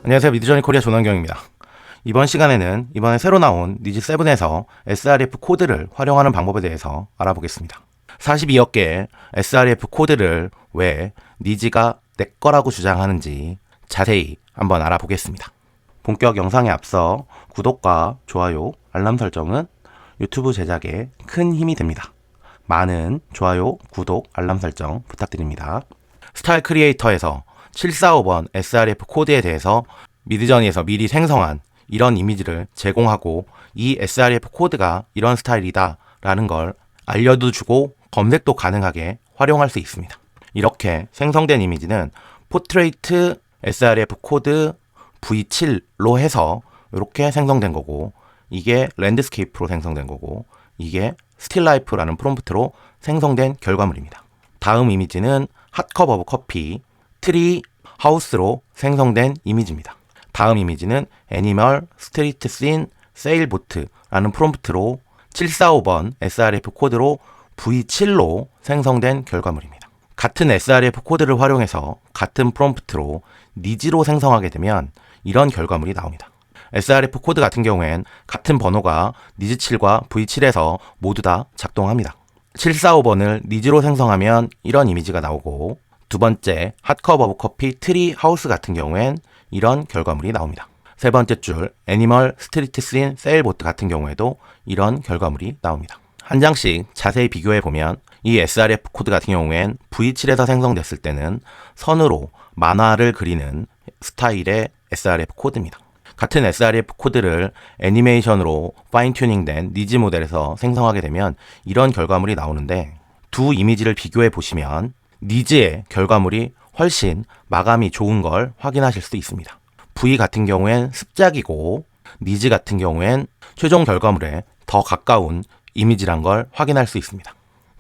안녕하세요. 미드저니 코리아 조남경입니다. 이번 시간에는 이번에 새로 나온 니지7에서 SRF 코드를 활용하는 방법에 대해서 알아보겠습니다. 42억 개의 SRF 코드를 왜 니지가 내 거라고 주장하는지 자세히 한번 알아보겠습니다. 본격 영상에 앞서 구독과 좋아요, 알람 설정은 유튜브 제작에 큰 힘이 됩니다. 많은 좋아요, 구독, 알람 설정 부탁드립니다. 스타일 크리에이터에서 745번 SRF 코드에 대해서 미드저니에서 미리 생성한 이런 이미지를 제공하고 이 SRF 코드가 이런 스타일이다 라는 걸 알려도 주고 검색도 가능하게 활용할 수 있습니다. 이렇게 생성된 이미지는 포트레이트 SRF 코드 V7로 해서 이렇게 생성된 거고, 이게 랜드스케이프로 생성된 거고, 이게 스틸라이프라는 프롬프트로 생성된 결과물입니다. 다음 이미지는 핫컵 오브 커피 트리 하우스로 생성된 이미지입니다. 다음 이미지는 애니멀 스트리트 씬 세일보트라는 프롬프트로 745번 SRF 코드로 V7로 생성된 결과물입니다. 같은 SRF 코드를 활용해서 같은 프롬프트로 니지로 생성하게 되면 이런 결과물이 나옵니다. SRF 코드 같은 경우엔 같은 번호가 니지7과 V7에서 모두 다 작동합니다. 745번을 니지로 생성하면 이런 이미지가 나오고, 두 번째 핫컵 오브 커피 트리 하우스 같은 경우엔 이런 결과물이 나옵니다. 세 번째 줄 애니멀 스트리트 씬 세일보트 같은 경우에도 이런 결과물이 나옵니다. 한 장씩 자세히 비교해 보면 이 SRF 코드 같은 경우엔 V7에서 생성됐을 때는 선으로 만화를 그리는 스타일의 SRF 코드입니다. 같은 SRF 코드를 애니메이션으로 파인 튜닝된 니지 모델에서 생성하게 되면 이런 결과물이 나오는데, 두 이미지를 비교해 보시면 니지의 결과물이 훨씬 마감이 좋은 걸 확인하실 수 있습니다. V 같은 경우엔 습작이고 니지 같은 경우엔 최종 결과물에 더 가까운 이미지란 걸 확인할 수 있습니다.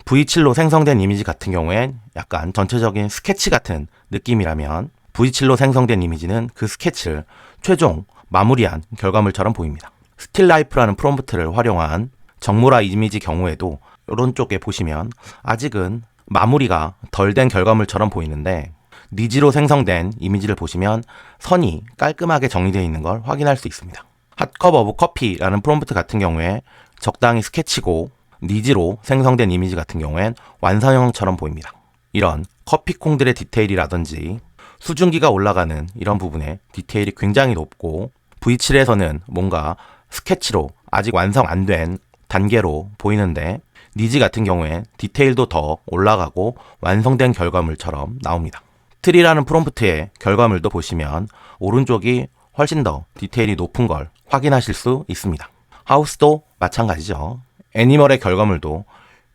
V7로 생성된 이미지 같은 경우엔 약간 전체적인 스케치 같은 느낌이라면 V7로 생성된 이미지는 그 스케치를 최종 마무리한 결과물처럼 보입니다. 스틸라이프라는 프롬프트를 활용한 정모라 이미지 경우에도 이런 쪽에 보시면 아직은 마무리가 덜 된 결과물처럼 보이는데, 니지로 생성된 이미지를 보시면 선이 깔끔하게 정리되어 있는 걸 확인할 수 있습니다. 핫컵 오브 커피라는 프롬프트 같은 경우에 적당히 스케치고, 니지로 생성된 이미지 같은 경우엔 완성형처럼 보입니다. 이런 커피콩들의 디테일이라든지 수증기가 올라가는 이런 부분에 디테일이 굉장히 높고, V7에서는 뭔가 스케치로 아직 완성 안 된 단계로 보이는데, 니지 같은 경우엔 디테일도 더 올라가고 완성된 결과물처럼 나옵니다. 트리라는 프롬프트의 결과물도 보시면 오른쪽이 훨씬 더 디테일이 높은 걸 확인하실 수 있습니다. 하우스도 마찬가지죠. 애니멀의 결과물도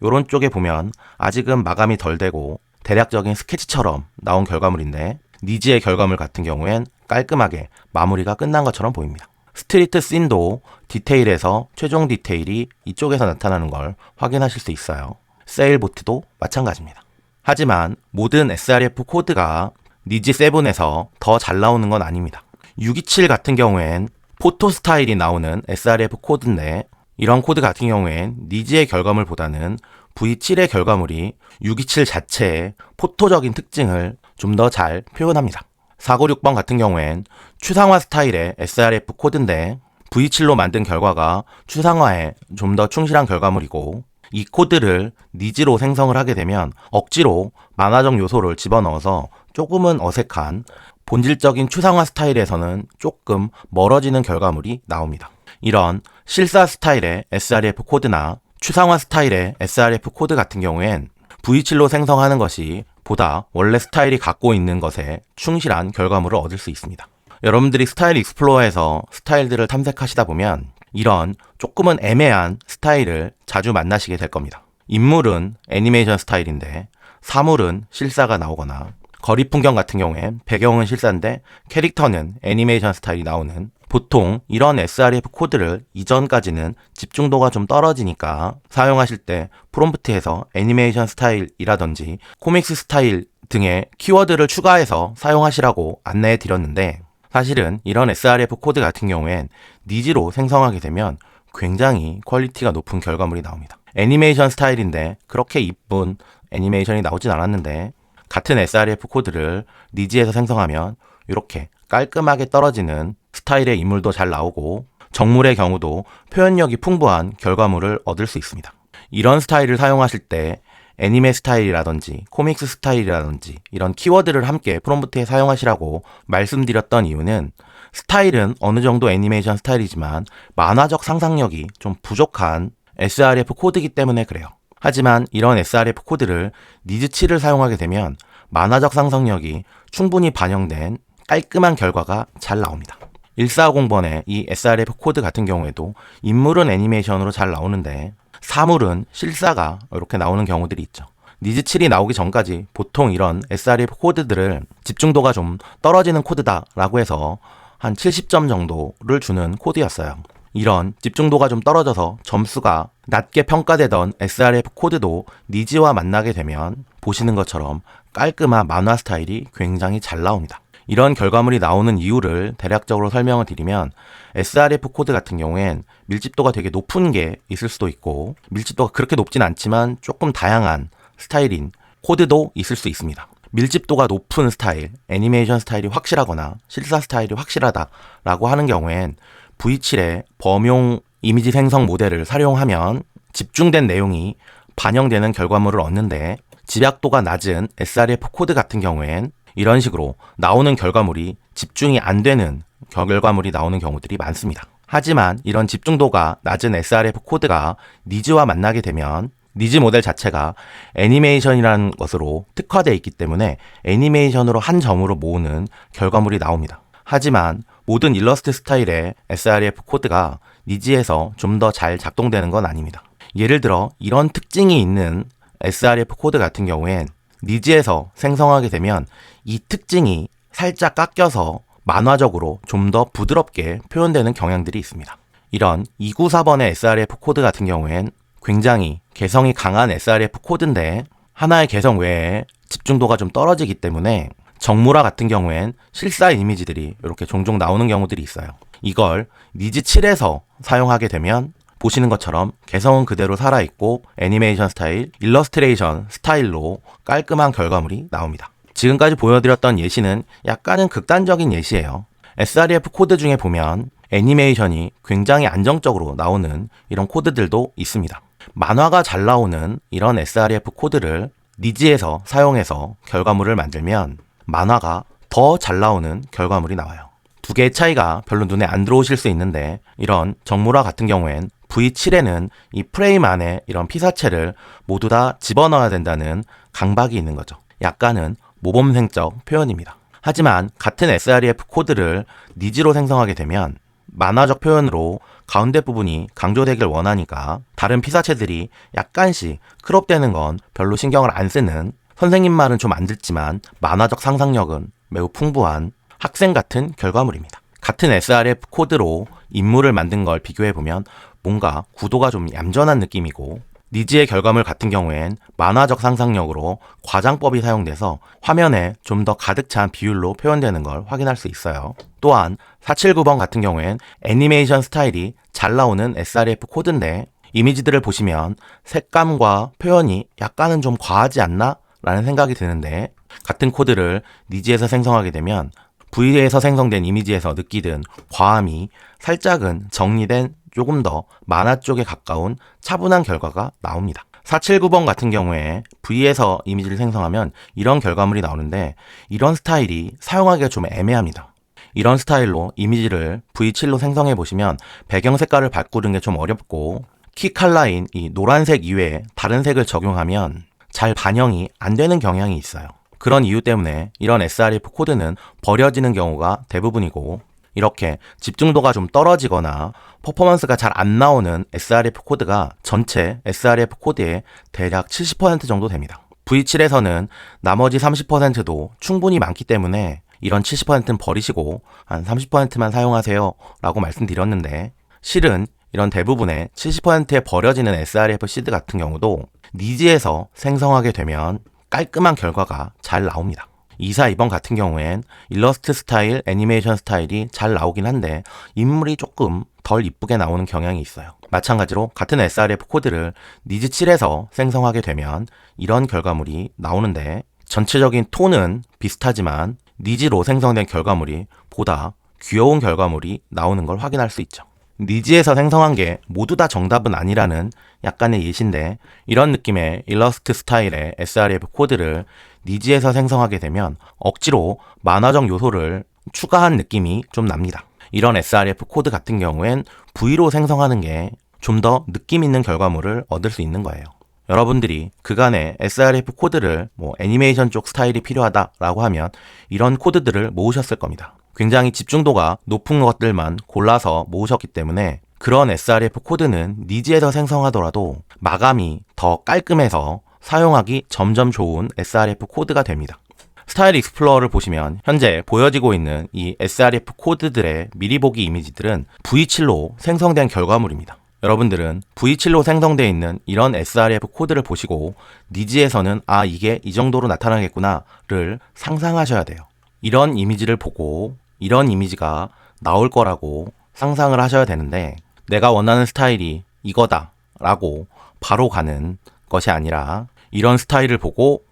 이런 쪽에 보면 아직은 마감이 덜 되고 대략적인 스케치처럼 나온 결과물인데, 니지의 결과물 같은 경우엔 깔끔하게 마무리가 끝난 것처럼 보입니다. 스트리트 씬도 디테일에서 최종 디테일이 이쪽에서 나타나는 걸 확인하실 수 있어요. 세일보트도 마찬가지입니다. 하지만 모든 SRF 코드가 니지7에서 더 잘 나오는 건 아닙니다. 627 같은 경우엔 포토 스타일이 나오는 SRF 코드인데, 이런 코드 같은 경우엔 니지의 결과물보다는 V7의 결과물이 627 자체의 포토적인 특징을 좀 더 잘 표현합니다. 496번 같은 경우엔 추상화 스타일의 SRF 코드인데, V7로 만든 결과가 추상화에 좀 더 충실한 결과물이고, 이 코드를 니지로 생성을 하게 되면 억지로 만화적 요소를 집어넣어서 조금은 어색한 본질적인 추상화 스타일에서는 조금 멀어지는 결과물이 나옵니다. 이런 실사 스타일의 SRF 코드나 추상화 스타일의 SRF 코드 같은 경우엔 V7로 생성하는 것이 보다 원래 스타일이 갖고 있는 것에 충실한 결과물을 얻을 수 있습니다. 여러분들이 스타일 익스플로어에서 스타일들을 탐색하시다 보면 이런 조금은 애매한 스타일을 자주 만나시게 될 겁니다. 인물은 애니메이션 스타일인데 사물은 실사가 나오거나, 거리 풍경 같은 경우엔 배경은 실사인데 캐릭터는 애니메이션 스타일이 나오는, 보통 이런 SRF 코드를 이전까지는 집중도가 좀 떨어지니까 사용하실 때 프롬프트에서 애니메이션 스타일이라든지 코믹스 스타일 등의 키워드를 추가해서 사용하시라고 안내해 드렸는데, 사실은 이런 SRF 코드 같은 경우엔 니지로 생성하게 되면 굉장히 퀄리티가 높은 결과물이 나옵니다. 애니메이션 스타일인데 그렇게 이쁜 애니메이션이 나오진 않았는데 같은 srf 코드를 니지에서 생성하면 이렇게 깔끔하게 떨어지는 스타일의 인물도 잘 나오고 정물의 경우도 표현력이 풍부한 결과물을 얻을 수 있습니다. 이런 스타일을 사용하실 때 애니메 스타일이라든지 코믹스 스타일이라든지 이런 키워드를 함께 프롬프트에 사용하시라고 말씀드렸던 이유는 스타일은 어느 정도 애니메이션 스타일이지만 만화적 상상력이 좀 부족한 srf 코드이기 때문에 그래요. 하지만 이런 srf 코드를 니즈7을 사용하게 되면 만화적 상상력이 충분히 반영된 깔끔한 결과가 잘 나옵니다. 1450번의 이 srf 코드 같은 경우에도 인물은 애니메이션으로 잘 나오는데 사물은 실사가 이렇게 나오는 경우들이 있죠. 니즈7이 나오기 전까지 보통 이런 srf 코드들을 집중도가 좀 떨어지는 코드다라고 해서 한 70점 정도를 주는 코드였어요. 이런 집중도가 좀 떨어져서 점수가 낮게 평가되던 srf 코드도 니즈와 만나게 되면 보시는 것처럼 깔끔한 만화 스타일이 굉장히 잘 나옵니다. 이런 결과물이 나오는 이유를 대략적으로 설명을 드리면 srf 코드 같은 경우엔 밀집도가 되게 높은 게 있을 수도 있고 밀집도가 그렇게 높진 않지만 조금 다양한 스타일인 코드도 있을 수 있습니다. 밀집도가 높은 스타일, 애니메이션 스타일이 확실하거나 실사 스타일이 확실하다라고 하는 경우엔 V7의 범용 이미지 생성 모델을 활용하면 집중된 내용이 반영되는 결과물을 얻는데 집약도가 낮은 srf 코드 같은 경우엔 이런 식으로 나오는 결과물이 집중이 안 되는 결과물이 나오는 경우들이 많습니다. 하지만 이런 집중도가 낮은 srf 코드가 니즈와 만나게 되면 니즈 모델 자체가 애니메이션이라는 것으로 특화되어 있기 때문에 애니메이션으로 한 점으로 모으는 결과물이 나옵니다. 하지만 모든 일러스트 스타일의 srf 코드가 니즈에서 좀 더 잘 작동되는 건 아닙니다. 예를 들어 이런 특징이 있는 srf 코드 같은 경우엔 니즈에서 생성하게 되면 이 특징이 살짝 깎여서 만화적으로 좀 더 부드럽게 표현되는 경향들이 있습니다. 이런 294번의 srf 코드 같은 경우엔 굉장히 개성이 강한 srf 코드인데 하나의 개성 외에 집중도가 좀 떨어지기 때문에 정물화 같은 경우엔 실사 이미지들이 이렇게 종종 나오는 경우들이 있어요. 이걸 니즈7에서 사용하게 되면 보시는 것처럼 개성은 그대로 살아있고 애니메이션 스타일, 일러스트레이션 스타일로 깔끔한 결과물이 나옵니다. 지금까지 보여드렸던 예시는 약간은 극단적인 예시예요. srf 코드 중에 보면 애니메이션이 굉장히 안정적으로 나오는 이런 코드들도 있습니다. 만화가 잘 나오는 이런 srf 코드를 니즈에서 사용해서 결과물을 만들면 만화가 더 잘 나오는 결과물이 나와요. 두 개의 차이가 별로 눈에 안 들어오실 수 있는데 이런 정물화 같은 경우엔 V7에는 이 프레임 안에 이런 피사체를 모두 다 집어넣어야 된다는 강박이 있는 거죠. 약간은 모범생적 표현입니다. 하지만 같은 srf 코드를 니즈로 생성하게 되면 만화적 표현으로 가운데 부분이 강조되길 원하니까 다른 피사체들이 약간씩 크롭되는 건 별로 신경을 안 쓰는 선생님 말은 좀 안 듣지만 만화적 상상력은 매우 풍부한 학생 같은 결과물입니다. 같은 srf 코드로 인물을 만든 걸 비교해보면 뭔가 구도가 좀 얌전한 느낌이고 니즈의 결과물 같은 경우엔 만화적 상상력으로 과장법이 사용돼서 화면에 좀 더 가득 찬 비율로 표현되는 걸 확인할 수 있어요. 또한 479번 같은 경우엔 애니메이션 스타일이 잘 나오는 srf 코드인데 이미지들을 보시면 색감과 표현이 약간은 좀 과하지 않나? 라는 생각이 드는데 같은 코드를 니즈에서 생성하게 되면 V에서 생성된 이미지에서 느끼던 과함이 살짝은 정리된 조금 더 만화 쪽에 가까운 차분한 결과가 나옵니다. 479번 같은 경우에 V에서 이미지를 생성하면 이런 결과물이 나오는데 이런 스타일이 사용하기가 좀 애매합니다. 이런 스타일로 이미지를 V7로 생성해 보시면 배경 색깔을 바꾸는 게 좀 어렵고 키 컬러인 이 노란색 이외에 다른 색을 적용하면 잘 반영이 안 되는 경향이 있어요. 그런 이유 때문에 이런 srf 코드는 버려지는 경우가 대부분이고 이렇게 집중도가 좀 떨어지거나 퍼포먼스가 잘 안 나오는 srf 코드가 전체 srf 코드의 대략 70% 정도 됩니다. V7에서는 나머지 30%도 충분히 많기 때문에 이런 70%는 버리시고 한 30%만 사용하세요 라고 말씀드렸는데 실은 이런 대부분의 70%에 버려지는 srf 시드 같은 경우도 니즈에서 생성하게 되면 깔끔한 결과가 잘 나옵니다. 242번 같은 경우엔 일러스트 스타일, 애니메이션 스타일이 잘 나오긴 한데 인물이 조금 덜 이쁘게 나오는 경향이 있어요. 마찬가지로 같은 SRF 코드를 니즈 7에서 생성하게 되면 이런 결과물이 나오는데 전체적인 톤은 비슷하지만 니즈로 생성된 결과물이 보다 귀여운 결과물이 나오는 걸 확인할 수 있죠. 니즈에서 생성한 게 모두 다 정답은 아니라는 약간의 예시인데 이런 느낌의 일러스트 스타일의 SRF 코드를 니즈에서 생성하게 되면 억지로 만화적 요소를 추가한 느낌이 좀 납니다. 이런 SRF 코드 같은 경우엔 V로 생성하는 게 좀 더 느낌 있는 결과물을 얻을 수 있는 거예요. 여러분들이 그간의 SRF 코드를 애니메이션 쪽 스타일이 필요하다라고 하면 이런 코드들을 모으셨을 겁니다. 굉장히 집중도가 높은 것들만 골라서 모으셨기 때문에 그런 SRF 코드는 니즈에서 생성하더라도 마감이 더 깔끔해서 사용하기 점점 좋은 SRF 코드가 됩니다. 스타일 익스플로러를 보시면 현재 보여지고 있는 이 SRF 코드들의 미리 보기 이미지들은 V7로 생성된 결과물입니다. 여러분들은 V7로 생성되어 있는 이런 SRF 코드를 보시고 니즈에서는 이게 이 정도로 나타나겠구나를 상상하셔야 돼요. 이런 이미지를 보고 이런 이미지가 나올 거라고 상상을 하셔야 되는데 내가 원하는 스타일이 이거다 라고 바로 가는 것이 아니라 이런 스타일을 보고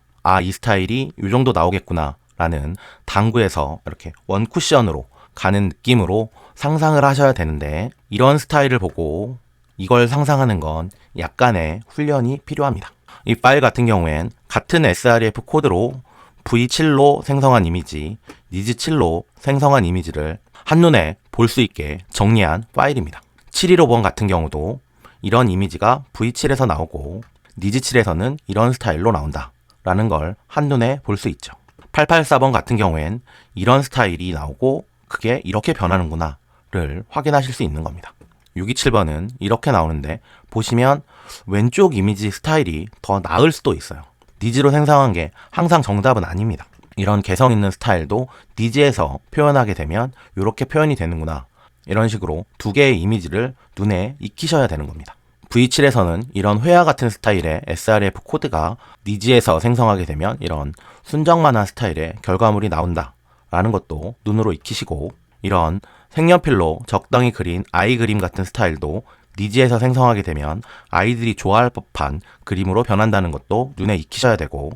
이 스타일이 이 정도 나오겠구나 라는 당구에서 이렇게 원쿠션으로 가는 느낌으로 상상을 하셔야 되는데 이런 스타일을 보고 이걸 상상하는 건 약간의 훈련이 필요합니다. 이 파일 같은 경우엔 같은 SRF 코드로 V7로 생성한 이미지, 니즈7로 생성한 이미지를 한눈에 볼 수 있게 정리한 파일입니다. 715번 같은 경우도 이런 이미지가 V7에서 나오고 니즈7에서는 이런 스타일로 나온다 라는 걸 한눈에 볼 수 있죠. 884번 같은 경우엔 이런 스타일이 나오고 그게 이렇게 변하는구나 를 확인하실 수 있는 겁니다. 627번은 이렇게 나오는데 보시면 왼쪽 이미지 스타일이 더 나을 수도 있어요. 니즈로 생성한 게 항상 정답은 아닙니다. 이런 개성 있는 스타일도 니즈에서 표현하게 되면 이렇게 표현이 되는구나 이런 식으로 두 개의 이미지를 눈에 익히셔야 되는 겁니다. V7에서는 이런 회화 같은 스타일의 SRF 코드가 니즈에서 생성하게 되면 이런 순정만화 스타일의 결과물이 나온다 라는 것도 눈으로 익히시고 이런 색연필로 적당히 그린 아이 그림 같은 스타일도 니즈에서 생성하게 되면 아이들이 좋아할 법한 그림으로 변한다는 것도 눈에 익히셔야 되고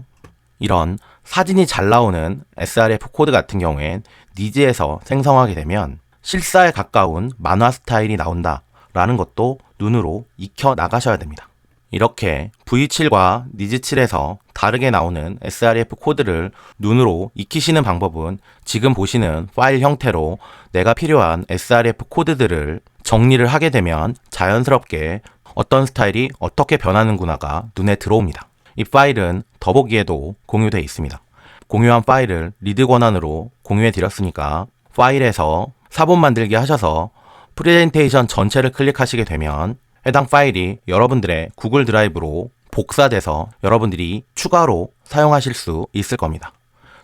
이런 사진이 잘 나오는 SRF 코드 같은 경우엔 니즈에서 생성하게 되면 실사에 가까운 만화 스타일이 나온다 라는 것도 눈으로 익혀 나가셔야 됩니다. 이렇게 V7과 니즈7에서 다르게 나오는 SRF 코드를 눈으로 익히시는 방법은 지금 보시는 파일 형태로 내가 필요한 SRF 코드들을 정리를 하게 되면 자연스럽게 어떤 스타일이 어떻게 변하는구나가 눈에 들어옵니다. 이 파일은 더보기에도 공유되어 있습니다. 공유한 파일을 리드 권한으로 공유해 드렸으니까 파일에서 사본 만들기 하셔서 프레젠테이션 전체를 클릭하시게 되면 해당 파일이 여러분들의 구글 드라이브로 복사돼서 여러분들이 추가로 사용하실 수 있을 겁니다.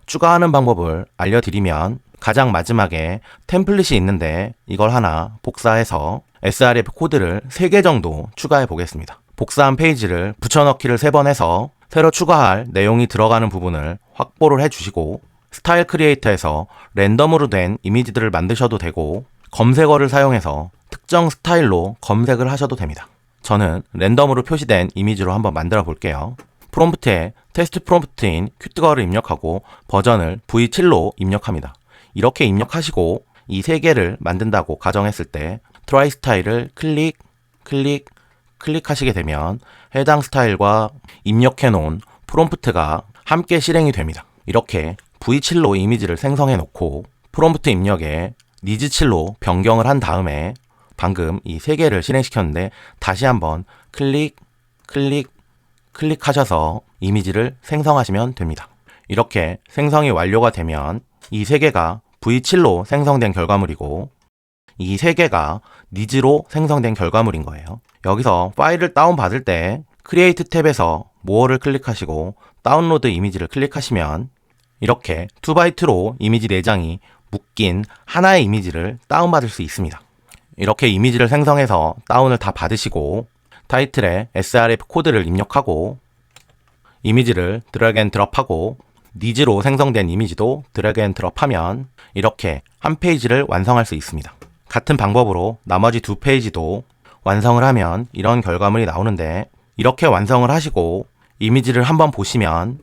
추가하는 방법을 알려드리면 가장 마지막에 템플릿이 있는데 이걸 하나 복사해서 SRF 코드를 3개 정도 추가해 보겠습니다. 복사한 페이지를 붙여넣기를 3번 해서 새로 추가할 내용이 들어가는 부분을 확보를 해주시고 스타일 크리에이터에서 랜덤으로 된 이미지들을 만드셔도 되고 검색어를 사용해서 특정 스타일로 검색을 하셔도 됩니다. 저는 랜덤으로 표시된 이미지로 한번 만들어 볼게요. 프롬프트에 테스트 프롬프트인 큐트걸을 입력하고 버전을 V7로 입력합니다. 이렇게 입력하시고 이 3개를 만든다고 가정했을 때 트라이 스타일을 클릭하시게 되면 해당 스타일과 입력해 놓은 프롬프트가 함께 실행이 됩니다. 이렇게 V7로 이미지를 생성해 놓고 프롬프트 입력에 니즈7로 변경을 한 다음에 방금 이 3개를 실행시켰는데 다시 한번 클릭하셔서 이미지를 생성하시면 됩니다. 이렇게 생성이 완료가 되면 이 3개가 V7로 생성된 결과물이고 이 3개가 니즈로 생성된 결과물인 거예요. 여기서 파일을 다운받을 때 크리에이트 탭에서 모어를 클릭하시고 다운로드 이미지를 클릭하시면 이렇게 2x2로 이미지 4장이 묶인 하나의 이미지를 다운받을 수 있습니다. 이렇게 이미지를 생성해서 다운을 다 받으시고 타이틀에 SRF 코드를 입력하고 이미지를 드래그 앤 드롭하고 니즈로 생성된 이미지도 드래그 앤 드롭하면 이렇게 한 페이지를 완성할 수 있습니다. 같은 방법으로 나머지 두 페이지도 완성을 하면 이런 결과물이 나오는데, 이렇게 완성을 하시고 이미지를 한번 보시면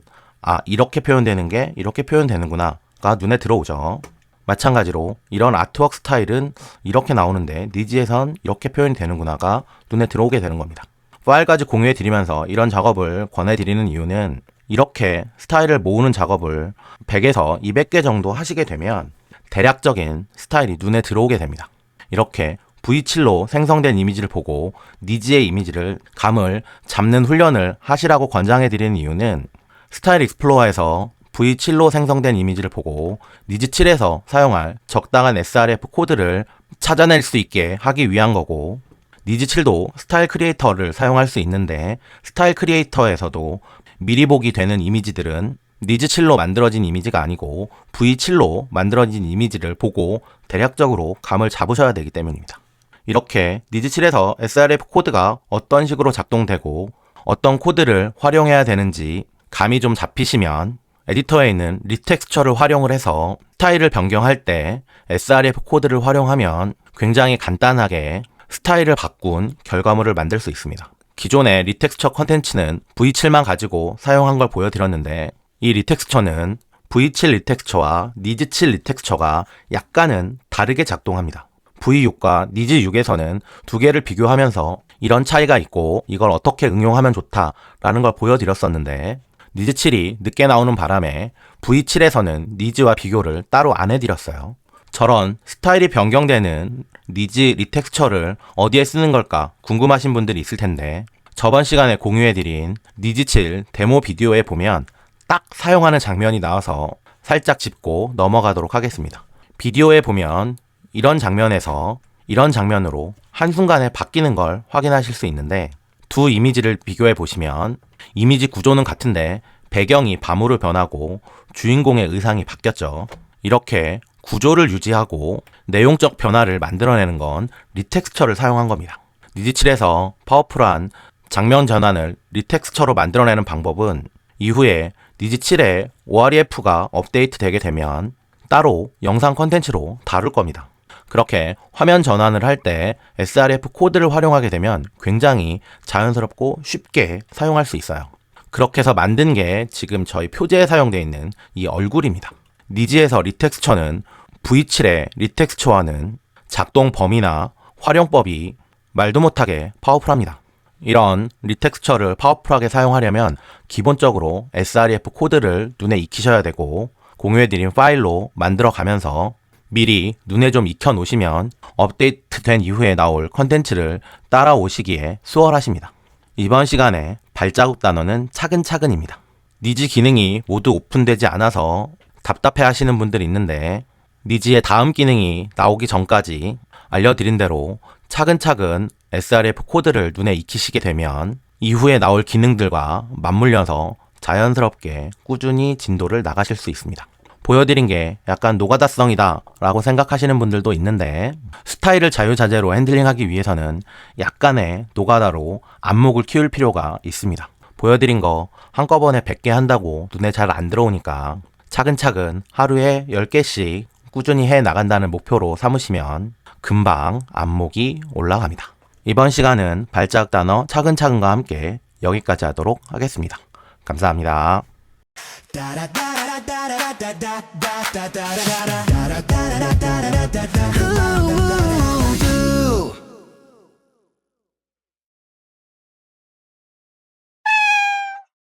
이렇게 표현되는 게 이렇게 표현되는구나가 눈에 들어오죠. 마찬가지로 이런 아트웍 스타일은 이렇게 나오는데 니지에선 이렇게 표현이 되는구나가 눈에 들어오게 되는 겁니다. 파일까지 공유해 드리면서 이런 작업을 권해 드리는 이유는, 이렇게 스타일을 모으는 작업을 100에서 200개 정도 하시게 되면 대략적인 스타일이 눈에 들어오게 됩니다. 이렇게 V7로 생성된 이미지를 보고 니지의 이미지를 감을 잡는 훈련을 하시라고 권장해 드리는 이유는, 스타일 익스플로어에서 V7로 생성된 이미지를 보고 니지7에서 사용할 적당한 srf 코드를 찾아낼 수 있게 하기 위한 거고, 니지7도 스타일 크리에이터를 사용할 수 있는데, 스타일 크리에이터에서도 미리 보기 되는 이미지들은 니지7로 만들어진 이미지가 아니고 V7로 만들어진 이미지를 보고 대략적으로 감을 잡으셔야 되기 때문입니다. 이렇게 니지7에서 srf 코드가 어떤 식으로 작동되고 어떤 코드를 활용해야 되는지 감이 좀 잡히시면, 에디터에 있는 리텍스처를 활용을 해서 스타일을 변경할 때 srf 코드를 활용하면 굉장히 간단하게 스타일을 바꾼 결과물을 만들 수 있습니다. 기존의 리텍스처 컨텐츠는 V7만 가지고 사용한 걸 보여드렸는데, 이 리텍스처는 V7 리텍스처와 니지7 리텍스처가 약간은 다르게 작동합니다. V6과 니지6에서는 두 개를 비교하면서 이런 차이가 있고 이걸 어떻게 응용하면 좋다라는 걸 보여드렸었는데, 니지7이 늦게 나오는 바람에 V7에서는 니지와 비교를 따로 안 해드렸어요. 저런 스타일이 변경되는 니지 리텍스처를 어디에 쓰는 걸까 궁금하신 분들이 있을 텐데, 저번 시간에 공유해드린 니지7 데모 비디오에 보면 딱 사용하는 장면이 나와서 살짝 짚고 넘어가도록 하겠습니다. 비디오에 보면 이런 장면에서 이런 장면으로 한순간에 바뀌는 걸 확인하실 수 있는데, 두 이미지를 비교해 보시면 이미지 구조는 같은데 배경이 밤으로 변하고 주인공의 의상이 바뀌었죠. 이렇게 구조를 유지하고 내용적 변화를 만들어내는 건 리텍스처를 사용한 겁니다. 니지7에서 파워풀한 장면 전환을 리텍스처로 만들어내는 방법은 이후에 니지7의 OREF가 업데이트 되게 되면 따로 영상 컨텐츠로 다룰 겁니다. 그렇게 화면 전환을 할 때 srf 코드를 활용하게 되면 굉장히 자연스럽고 쉽게 사용할 수 있어요. 그렇게 해서 만든 게 지금 저희 표제에 사용되어 있는 이 얼굴입니다. 니지에서 리텍스처는 V7의 리텍스처와는 작동 범위나 활용법이 말도 못하게 파워풀합니다. 이런 리텍스처를 파워풀하게 사용하려면 기본적으로 srf 코드를 눈에 익히셔야 되고, 공유해드린 파일로 만들어 가면서 미리 눈에 좀 익혀 놓으시면 업데이트 된 이후에 나올 컨텐츠를 따라오시기에 수월하십니다. 이번 시간에 발자국 단어는 차근차근입니다. 니지 기능이 모두 오픈되지 않아서 답답해 하시는 분들이 있는데, 니지의 다음 기능이 나오기 전까지 알려드린 대로 차근차근 srf 코드를 눈에 익히시게 되면 이후에 나올 기능들과 맞물려서 자연스럽게 꾸준히 진도를 나가실 수 있습니다. 보여드린 게 약간 노가다성이다 라고 생각하시는 분들도 있는데, 스타일을 자유자재로 핸들링하기 위해서는 약간의 노가다로 안목을 키울 필요가 있습니다. 보여드린 거 한꺼번에 100개 한다고 눈에 잘 안 들어오니까 차근차근 하루에 10개씩 꾸준히 해 나간다는 목표로 삼으시면 금방 안목이 올라갑니다. 이번 시간은 발자국 단어 차근차근과 함께 여기까지 하도록 하겠습니다. 감사합니다. Ooh,